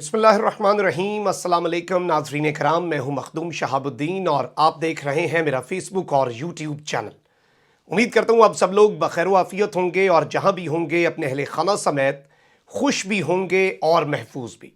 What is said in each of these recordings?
बिस्मिल्लाहिर्रहमानिर्रहीम। अस्सलाम वालेकुम नाज़रीन कराम, मैं हूं मखदूम शहाबुद्दीन और आप देख रहे हैं मेरा फेसबुक और यूट्यूब चैनल। उम्मीद करता हूं आप सब लोग बखैर व आफियत होंगे और जहां भी होंगे अपने अहले खाना समेत खुश भी होंगे और महफूज भी।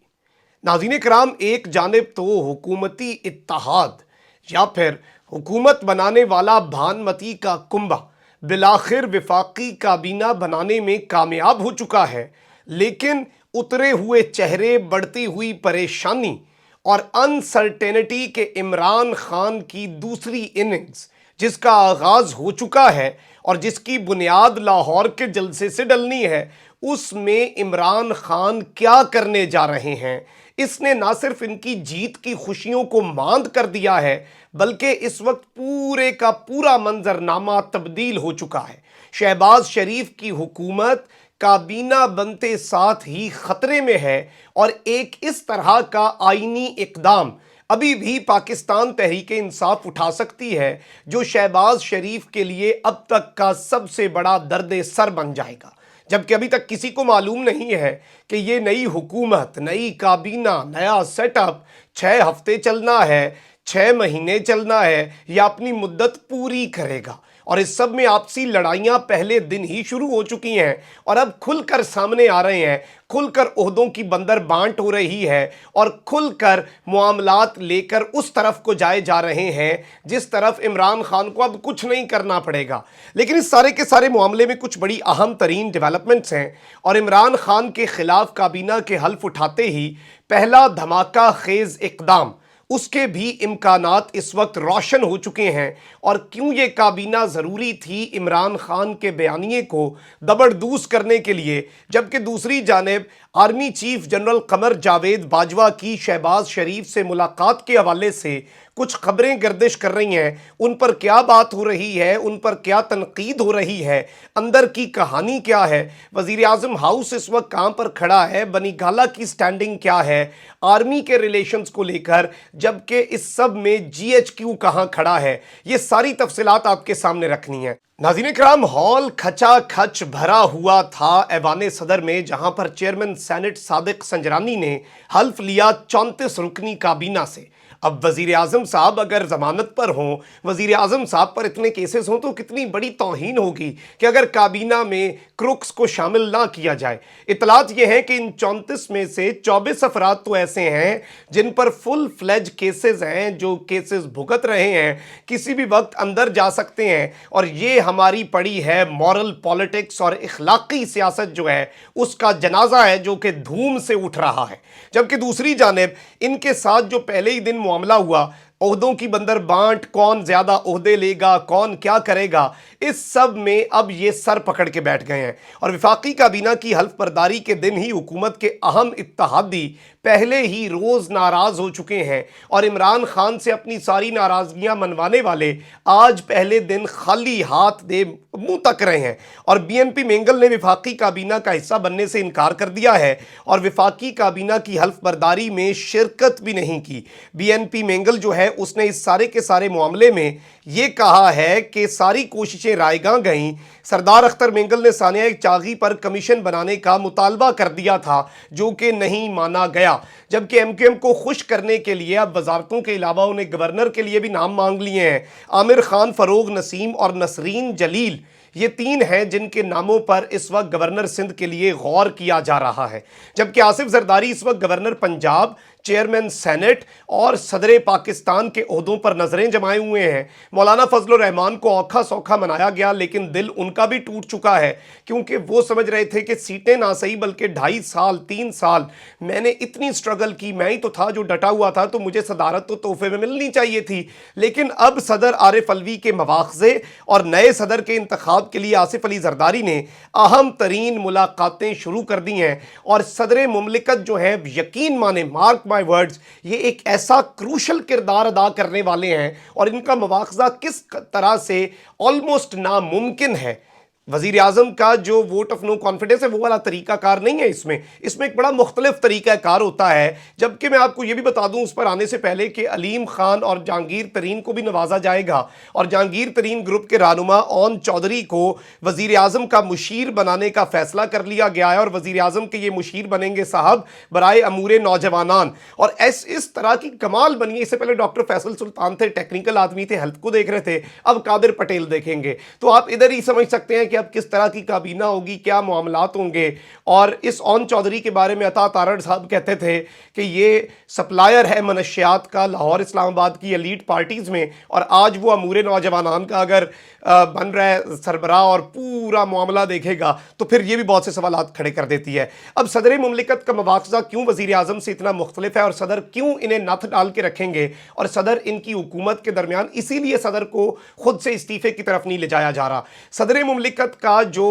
नाज़रीन कराम, एक जानिब तो हुकूमती इत्तेहाद या फिर हुकूमत बनाने वाला भानमती का कुंबा बिलाखिर विफाकी काबीना बनाने में कामयाब हो चुका है, लेकिन उतरे हुए चेहरे, बढ़ती हुई परेशानी और अनसर्टेनिटी के इमरान खान की दूसरी इनिंग्स जिसका आगाज हो चुका है और जिसकी बुनियाद लाहौर के जलसे से डलनी है, उसमें इमरान खान क्या करने जा रहे हैं, इसने ना सिर्फ इनकी जीत की खुशियों को मांद कर दिया है, बल्कि इस वक्त पूरे का पूरा मंजरनामा तब्दील हो चुका है। शहबाज शरीफ की हुकूमत काबीना बनते साथ ही खतरे में है और एक इस तरह का आईनी इकदाम अभी भी पाकिस्तान तहरीके इंसाफ उठा सकती है जो शहबाज शरीफ के लिए अब तक का सबसे बड़ा दर्द सर बन जाएगा। जबकि अभी तक किसी को मालूम नहीं है कि ये नई हुकूमत, नई काबीना, नया सेटअप 6 हफ्ते चलना है, 6 महीने चलना है या अपनी मुद्दत पूरी करेगा। और इस सब में आपसी लड़ाइयां पहले दिन ही शुरू हो चुकी हैं और अब खुलकर सामने आ रहे हैं, खुलकर ओहदों की बंदर बांट हो रही है और खुलकर मामलात लेकर उस तरफ को जाए जा रहे हैं जिस तरफ इमरान खान को अब कुछ नहीं करना पड़ेगा। लेकिन इस सारे के सारे मामले में कुछ बड़ी अहम तरीन डेवलपमेंट्स हैं और इमरान खान के खिलाफ काबीना के हल्फ उठाते ही पहला धमाका खेज इकदाम, उसके भी इम्कानात इस वक्त रोशन हो चुके हैं। और क्यों ये काबीना ज़रूरी थी इमरान खान के बयानिए को दबड़दूस करने के लिए, जबकि दूसरी जानिब army chief general Qamar Javed Bajwa की शहबाज शरीफ से मुलाकात के हवाले से कुछ खबरें गर्दिश कर रही हैं। उन पर क्या बात हो रही है, उन पर क्या तनकीद हो रही है, अंदर की कहानी क्या है, वज़ीर आज़म हाउस इस वक्त कहाँ पर खड़ा है, बनी गाला की स्टैंडिंग क्या है आर्मी के रिलेशंस को लेकर, जबकि इस सब में GHQ कहाँ खड़ा है, ये सारी तफसीलात आपके सामने रखनी है। नाज़रीन कराम, हॉल खचा खच भरा हुआ था ऐवान सदर में, जहां पर चेयरमैन सेनेट सादिक संजरानी ने हल्फ लिया 34 रुकनी काबीना से। अब वज़ीर आज़म साहब अगर ज़मानत पर हों, वज़ीर आज़म साहब पर इतने केसेस हों तो कितनी बड़ी तौहीन होगी कि अगर काबीना में क्रुक्स को शामिल ना किया जाए। इतलात ये है कि इन 34 में से 24 अफराद तो ऐसे हैं जिन पर फुल फ्लेज केसेस हैं, जो केसेस भुगत रहे हैं, किसी भी वक्त अंदर जा सकते हैं। और ये हमारी पड़ी है मॉरल पॉलिटिक्स और इखलाकी सियासत जो है उसका जनाजा है जो कि धूम से उठ रहा है। जबकि दूसरी जानिब इनके साथ जो पहले ही दिन मामला हुआ, ओहदों की बंदर बांट, कौन ज्यादा ओहदे लेगा, कौन क्या करेगा, इस सब में अब ये सर पकड़ के बैठ गए हैं। और विफाकी काबीना की हल्फ बर्दारी के दिन ही हुकूमत के अहम इत्तेहादी पहले ही रोज नाराज हो चुके हैं और इमरान खान से अपनी सारी नाराजगियां मनवाने वाले आज पहले दिन खाली हाथ दे मुंह तक रहे हैं। और BNP मेंगल ने विफाकी काबीना का हिस्सा बनने से इनकार कर दिया है और विफाकी काबीना की हल्फ बर्दारी में शिरकत भी नहीं की। BNP मेंगल जो है उसने इस सारे के सारे मामले में ये कहा है कि सारी कोशिशें रायगां गईं। सरदार अख्तर मेंगल ने सानिया चागी पर कमीशन बनाने का मुतालबा कर दिया था जो कि नहीं माना गया। जबकि MQM को खुश करने के लिए अब वजारतों के अलावा उन्हें गवर्नर के लिए भी नाम मांग लिए हैं। आमिर खान, फरोग नसीम और नसरीन जलील, ये 3 हैं जिनके नामों पर इस वक्त गवर्नर सिंध के लिए गौर किया जा रहा है। जबकि आसिफ जरदारी इस वक्त गवर्नर पंजाब, चेयरमैन सेनेट और सदर पाकिस्तान के ओहदों पर नजरें जमाए हुए हैं। मौलाना फजलुर रहमान को औखा सौखा मनाया गया, लेकिन दिल उनका भी टूट चुका है क्योंकि वो समझ रहे थे कि सीटें ना सही बल्कि 2.5 साल 3 साल मैंने इतनी स्ट्रगल की, मैं ही तो था जो डटा हुआ था, तो मुझे सदारत तो तोहफे में मिलनी चाहिए थी। लेकिन अब सदर आरिफ अलवी के मवाख़ज़े और नए सदर के इंतखाब के लिए आसिफ अली जरदारी ने अहम तरीन मुलाकातें शुरू कर दी हैं और सदर मुमलिकत जो है, यकीन माने, मार्क माय वर्ड्स, ये एक ऐसा क्रूशल किरदार अदा करने वाले हैं और इनका मवाख़ज़ा किस तरह से ऑलमोस्ट नामुमकिन है। وزیر اعظم کا جو ووٹ آف نو کانفیڈنس ہے وہ والا طریقہ کار نہیں ہے اس میں ایک بڑا مختلف طریقہ کار ہوتا ہے. جبکہ میں آپ کو یہ بھی بتا دوں اس پر آنے سے پہلے کہ علیم خان اور جہانگیر ترین کو بھی نوازا جائے گا, اور جہانگیر ترین گروپ کے رہنما اون چودھری کو وزیر اعظم کا مشیر بنانے کا فیصلہ کر لیا گیا ہے, اور وزیر اعظم کے یہ مشیر بنیں گے صاحب برائے امور نوجوانان. اور اس طرح کی کمال بنی ہے. اس سے پہلے ڈاکٹر فیصل سلطان تھے, ٹیکنیکل آدمی تھے, ہیلتھ کو دیکھ رہے تھے, اب قادر پٹیل دیکھیں گے. تو آپ ادھر ہی سمجھ سکتے ہیں کہ اب کس طرح کی کابینہ ہوگی, کیا معاملات ہوں گے. اور اس اون چودھری کے بارے میں عطا تارڑ صاحب کہتے تھے کہ یہ سپلائر ہے منشیات کا لاہور اسلام آباد کی ایلیٹ پارٹیز میں, اور آج وہ امور نوجوانان کا اگر بن رہا ہے سربراہ اور پورا معاملہ دیکھے گا تو پھر یہ بھی بہت سے سوالات کھڑے کر دیتی ہے. اب صدر مملکت کا مواخذہ کیوں وزیر اعظم سے اتنا مختلف ہے, اور صدر کیوں انہیں نتھ ڈال کے رکھیں گے, اور صدر ان کی حکومت کے درمیان اسی لیے صدر کو خود سے استعفے کی طرف نہیں لے جایا جا رہا. صدر مملکت کا جو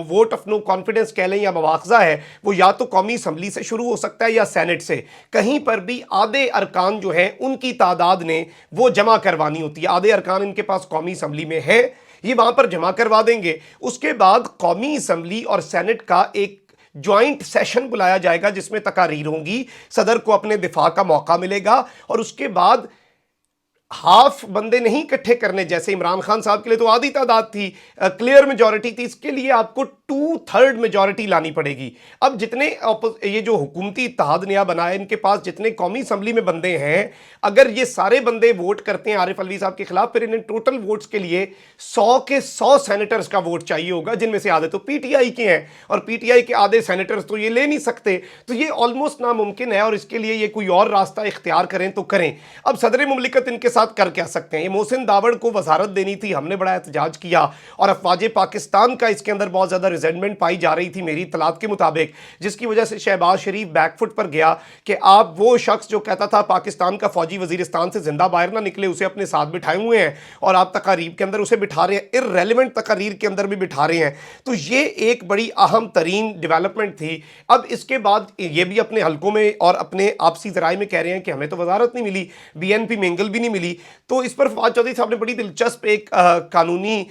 ووٹ آف نو کانفیڈنس کہہ لیں یا مواخذہ ہے وہ یا تو قومی اسمبلی سے شروع ہو سکتا ہے یا سینٹ سے. کہیں پر بھی آدھے ارکان جو ہیں ان کی تعداد نے وہ جمع کروانی ہوتی ہے. آدھے ارکان ان کے پاس قومی اسمبلی میں ہے, یہ وہاں پر جمع کروا دیں گے. اس کے بعد قومی اسمبلی اور سینٹ کا ایک جوائنٹ سیشن بلایا جائے گا جس میں تقاریر ہوں گی, صدر کو اپنے دفاع کا موقع ملے گا, اور اس کے بعد ہاف بندے نہیں اکٹھے کرنے, جیسے عمران خان صاحب کے لیے تو آدھی تعداد تھی, کلیئر میجورٹی تھی, اس کے لیے آپ کو 2/3 میجورٹی لانی پڑے گی. اب جتنے یہ جو حکومتی اتحاد نیا بنا ہے ان کے پاس جتنے قومی اسمبلی میں بندے ہیں, اگر یہ سارے بندے ووٹ کرتے ہیں عارف الوی صاحب کے خلاف, پھر انہیں ٹوٹل ووٹس کے لیے 100 کے 100 سینیٹرز کا ووٹ چاہیے ہوگا, جن میں سے آدھے تو پی ٹی آئی کے ہیں, اور پی ٹی آئی کے آدھے سینیٹرز تو یہ لے نہیں سکتے. تو یہ آلموسٹ ناممکن ہے, اور اس کے لیے یہ کوئی اور راستہ اختیار کریں تو کریں. اب صدر مملکت ان کے ساتھ کر کیا سکتے ہیں؟ یہ محسن داوڑ کو وزارت دینی تھی, ہم نے بڑا احتجاج کیا, اور افواج پاکستان کا اس کے اندر بہت زیادہ ریزنٹمنٹ پائی جا رہی تھی میری اطلاعات کے مطابق, جس کی وجہ سے شہباز شریف بیک فٹ پر گیا کہ آپ وہ شخص جو کہتا تھا پاکستان کا فوجی وزیرستان سے زندہ باہر نہ نکلے اسے اپنے ساتھ بٹھائے ہوئے ہیں, اور آپ تقاریر کے اندر اسے بٹھا رہے ہیں, ارریلیونٹ تقاریر کے اندر بھی بٹھا رہے ہیں. تو یہ ایک بڑی اہم ترین ڈیولپمنٹ تھی. اب اس کے بعد یہ بھی اپنے حلقوں میں اور اپنے آپسی ذرائع میں کہہ رہے ہیں کہ ہمیں تو وزارت نہیں ملی, بی این پی مینگل بھی نہیں ملی. تو اس پر فواد چودھری صاحب نے بڑی دلچسپ ایک قانونی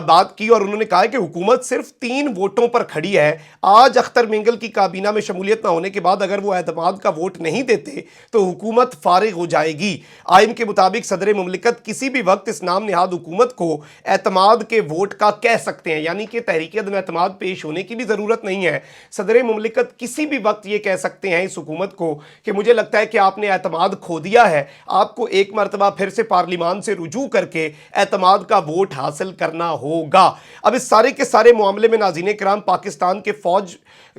بات کی, اور انہوں نے کہا کہ حکومت صرف 3 ووٹوں پر کھڑی ہے. آج اختر مینگل کی کابینہ میں شمولیت نہ ہونے کے بعد اگر وہ اعتماد کا ووٹ نہیں دیتے تو حکومت فارغ ہو جائے گی. آئین کے مطابق صدر مملکت کسی بھی وقت اس نام نہاد حکومت کو اعتماد کے ووٹ کا کہہ سکتے ہیں, یعنی کہ تحریک عدم اعتماد پیش ہونے کی بھی ضرورت نہیں ہے. صدر مملکت کسی بھی وقت یہ کہہ سکتے ہیں اس حکومت کو کہ مجھے لگتا ہے کہ آپ نے اعتماد کھو دیا ہے, آپ کو ایک مرتبہ پھر سے پارلیمان سے رجوع کر کے اعتماد کا ووٹ حاصل کرنا ہوگا. اب اس سارے کے سارے معاملے میں ناظرین کرام پاکستان کے فوج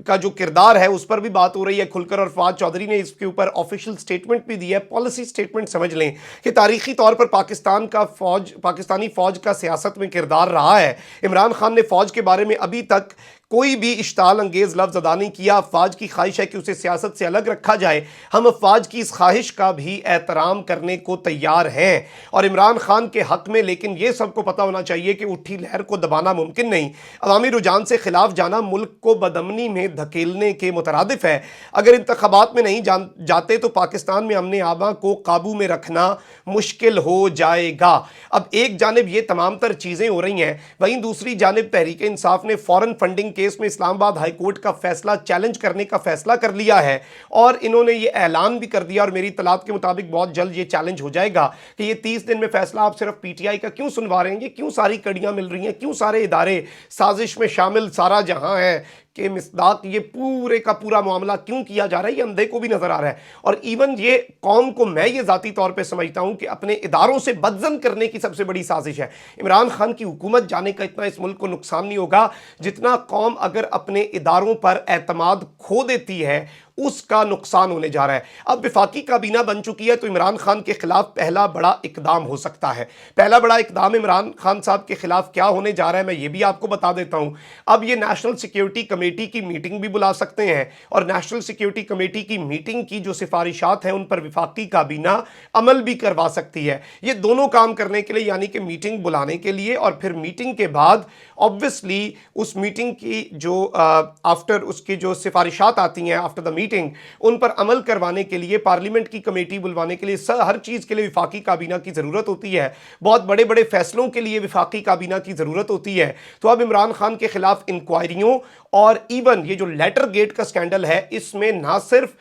کا جو کردار ہے اس پر بھی بات ہو رہی ہے کھل کر, اور فواد چودھری نے اس کے اوپر آفیشیل سٹیٹمنٹ بھی دی ہے, پالیسی سٹیٹمنٹ سمجھ لیں کہ تاریخی طور پر پاکستانی فوج کا سیاست میں کردار رہا ہے. عمران خان نے فوج کے بارے میں ابھی تک کوئی بھی اشتعال انگیز لفظ ادا نہیں کیا. افواج کی خواہش ہے کہ اسے سیاست سے الگ رکھا جائے, ہم افواج کی اس خواہش کا بھی احترام کرنے کو تیار ہیں. اور عمران خان کے حق میں لیکن یہ سب کو پتہ ہونا چاہیے کہ اٹھی لہر کو دبانا ممکن نہیں. عوامی رجحان سے خلاف جانا ملک کو بدامنی میں دھکیلنے کے مترادف ہے. اگر انتخابات میں نہیں جاتے تو پاکستان میں امن عامہ کو قابو میں رکھنا مشکل ہو جائے گا. اب ایک جانب یہ تمام تر چیزیں ہو رہی ہیں, وہیں دوسری جانب تحریک انصاف نے فورن فنڈنگ کیس میں اسلام آباد ہائی کورٹ کا فیصلہ چیلنج کرنے کا فیصلہ کر لیا ہے, اور انہوں نے یہ اعلان بھی کر دیا, اور میری اطلاعات کے مطابق بہت جلد یہ چیلنج ہو جائے گا کہ یہ 30 دن میں فیصلہ آپ صرف پی ٹی آئی کا کیوں سنوا رہے ہیں, کیوں ساری کڑیاں مل رہی ہیں, کیوں سارے ادارے سازش میں شامل سارا جہاں ہے کہ مصداق یہ پورے کا پورا معاملہ کیوں کیا جا رہا ہے, یہ اندھے کو بھی نظر آ رہا ہے. اور ایون یہ قوم کو میں یہ ذاتی طور پہ سمجھتا ہوں کہ اپنے اداروں سے بدزن کرنے کی سب سے بڑی سازش ہے. عمران خان کی حکومت جانے کا اتنا اس ملک کو نقصان نہیں ہوگا جتنا قوم اگر اپنے اداروں پر اعتماد کھو دیتی ہے اس کا نقصان ہونے جا رہا ہے. اب وفاقی کابینہ بن چکی ہے تو عمران خان کے خلاف پہلا بڑا اقدام ہو سکتا ہے. پہلا بڑا اقدام عمران خان صاحب کے خلاف کیا ہونے جا رہا ہے میں یہ بھی آپ کو بتا دیتا ہوں. اب یہ نیشنل سیکیورٹی کمیٹی کی میٹنگ بھی بلا سکتے ہیں, اور نیشنل سیکیورٹی کمیٹی کی میٹنگ کی جو سفارشات ہیں ان پر وفاقی کابینہ عمل بھی کروا سکتی ہے. یہ دونوں کام کرنے کے لیے, یعنی کہ میٹنگ بلانے کے لیے, اور پھر میٹنگ کے بعد آبویسلی اس میٹنگ کی جو آفٹر اس کی جو سفارشات آتی ہیں آفٹر دا मीटिंग, उन पर अमल करवाने के लिए पार्लियामेंट की कमेटी बुलवाने के लिए हर चीज़ के लिए वफाकी काबीना की ज़रूरत होती है, बहुत बड़े बड़े फैसलों के लिए वफाकी काबीना की ज़रूरत होती है। तो अब इमरान खान के खिलाफ इंक्वायरियों और इवन ये जो लेटर गेट का स्कैंडल है, इसमें ना सिर्फ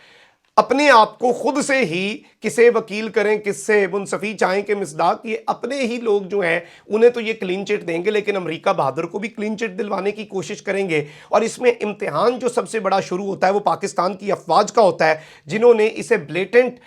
अपने आप को खुद से ही किसे वकील करें, किससे मुंसफी चाहें कि मिसदाक, ये अपने ही लोग जो हैं उन्हें तो ये क्लीन चिट देंगे, लेकिन अमेरिका बहादुर को भी क्लीन चिट दिलवाने की कोशिश करेंगे। और इसमें इम्तिहान जो सबसे बड़ा शुरू होता है वो पाकिस्तान की अफवाज का होता है, जिन्होंने इसे ब्लेटेंट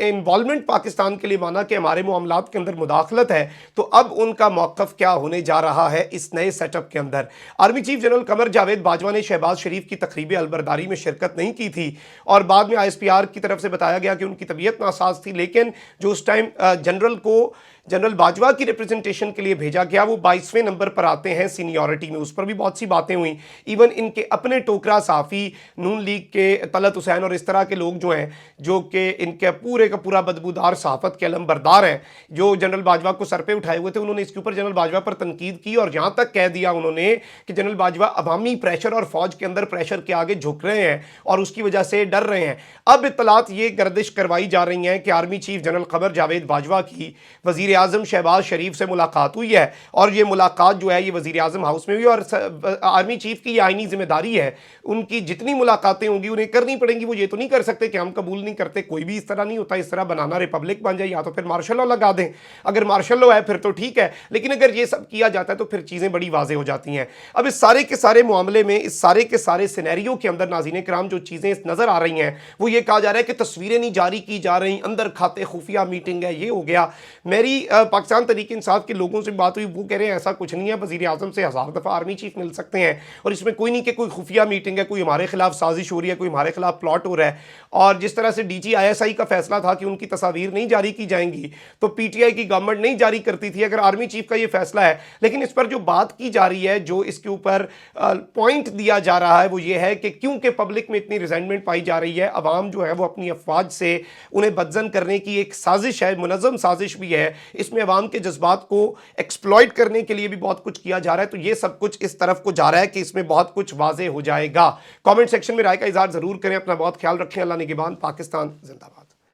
इन्वॉल्वमेंट पाकिस्तान के लिए माना कि हमारे मामलात के अंदर मुदाखलत है। तो अब उनका मौक़िफ़ क्या होने जा रहा है इस नए सेटअप के अंदर। Army chief general Qamar Javed Bajwa ने शहबाज शरीफ की तकरीब अलबरदारी में शिरकत नहीं की थी और बाद में ISPR की तरफ से बताया गया कि उनकी तबीयत नासाज थी, लेकिन जो उस टाइम जनरल बाजवा की रिप्रेजेंटेशन के लिए भेजा गया वो 22वें नंबर पर आते हैं सीनियरिटी में। उस पर भी बहुत सी बातें हुई। इवन इनके अपने टोकरा साफ़ी, नून लीग के तलत हुसैन और इस तरह के लोग जो हैं, जो कि इनके पूरे का पूरा बदबूदार सहाफ़त के अलमबरदार हैं, जो जनरल बाजवा को सर पे उठाए हुए थे, उन्होंने इसके ऊपर जनरल बाजवा पर तनकीद की और यहाँ तक कह दिया उन्होंने कि जनरल बाजवा अवामी प्रेशर और फौज के अंदर प्रेशर के आगे झुक रहे हैं और उसकी वजह से डर रहे हैं। अब इत्तलात ये गर्दिश करवाई जा रही हैं कि army chief general Qamar Javed Bajwa की वज़ीर आज़म शहबाज शरीफ से मुलाकात हुई है और ये मुलाकात जो है ये वज़ीर आज़म हाउस में हुई और आर्मी चीफ की आईनी जिम्मेदारी है, उनकी जितनी मुलाकातें होंगी उन्हें करनी पड़ेंगी। वो ये तो नहीं कर सकते कि हम कबूल नहीं करते, कोई भी इस तरह नहीं होता। इस तरह बनाना रिपब्लिक बन जाए या तो फिर मार्शल लॉ लगा दें। अगर मार्शल लॉ है फिर तो ठीक है, लेकिन अगर ये सब किया जाता है तो फिर चीज़ें बड़ी वाज़ेह हो जाती हैं। अब इस सारे के सारे मामले में, इस सारे के सारे सिनेरियो के अंदर नाज़रीन किराम जो चीज़ें नज़र आ रही हैं वो ये कहा जा रहा है कि तस्वीरें नहीं जारी की जा रही, अंदर खाते खुफिया मीटिंग है, ये हो गया। मेरी पाकिस्तान तहरीक इंसाफ के लोगों से बात हुई, वो कह रहे हैं ऐसा कुछ नहीं है, वज़ीर आज़म से 1000 दफ़ा आर्मी चीफ मिल सकते हैं और इसमें कोई नहीं कि कोई खुफिया मीटिंग है, कोई हमारे खिलाफ साजिश हो रही है, कोई हमारे खिलाफ प्लॉट हो रहा है। और जिस तरह से DG ISI का फैसला था कि उनकी तस्वीर नहीं जारी की जाएंगी, तो PTI की गवर्नमेंट नहीं जारी करती थी अगर आर्मी चीफ का ये फैसला है। लेकिन इस पर जो बात की जा रही है, जो इसके ऊपर पॉइंट दिया जा रहा है वो ये है कि क्योंकि पब्लिक में इतनी रिजेंटमेंट पाई जा रही है, अवाम जो है वो अपनी अफवाज से उन्हें बदजन करने की एक साजिश है, मुनज़्ज़म साजिश भी है, इसमें अवाम के जज्बात को एक्सप्लॉइट करने के लिए भी बहुत कुछ किया जा रहा है। तो ये सब कुछ इस तरफ को जा रहा है कि इसमें बहुत कुछ वाज़ेह हो जाएगा। कमेंट सेक्शन में राय का इज़हार ज़रूर करें। अपना बहुत ख्याल रखें। अल्लाह निगहबान। पाकिस्तान जिंदाबाद।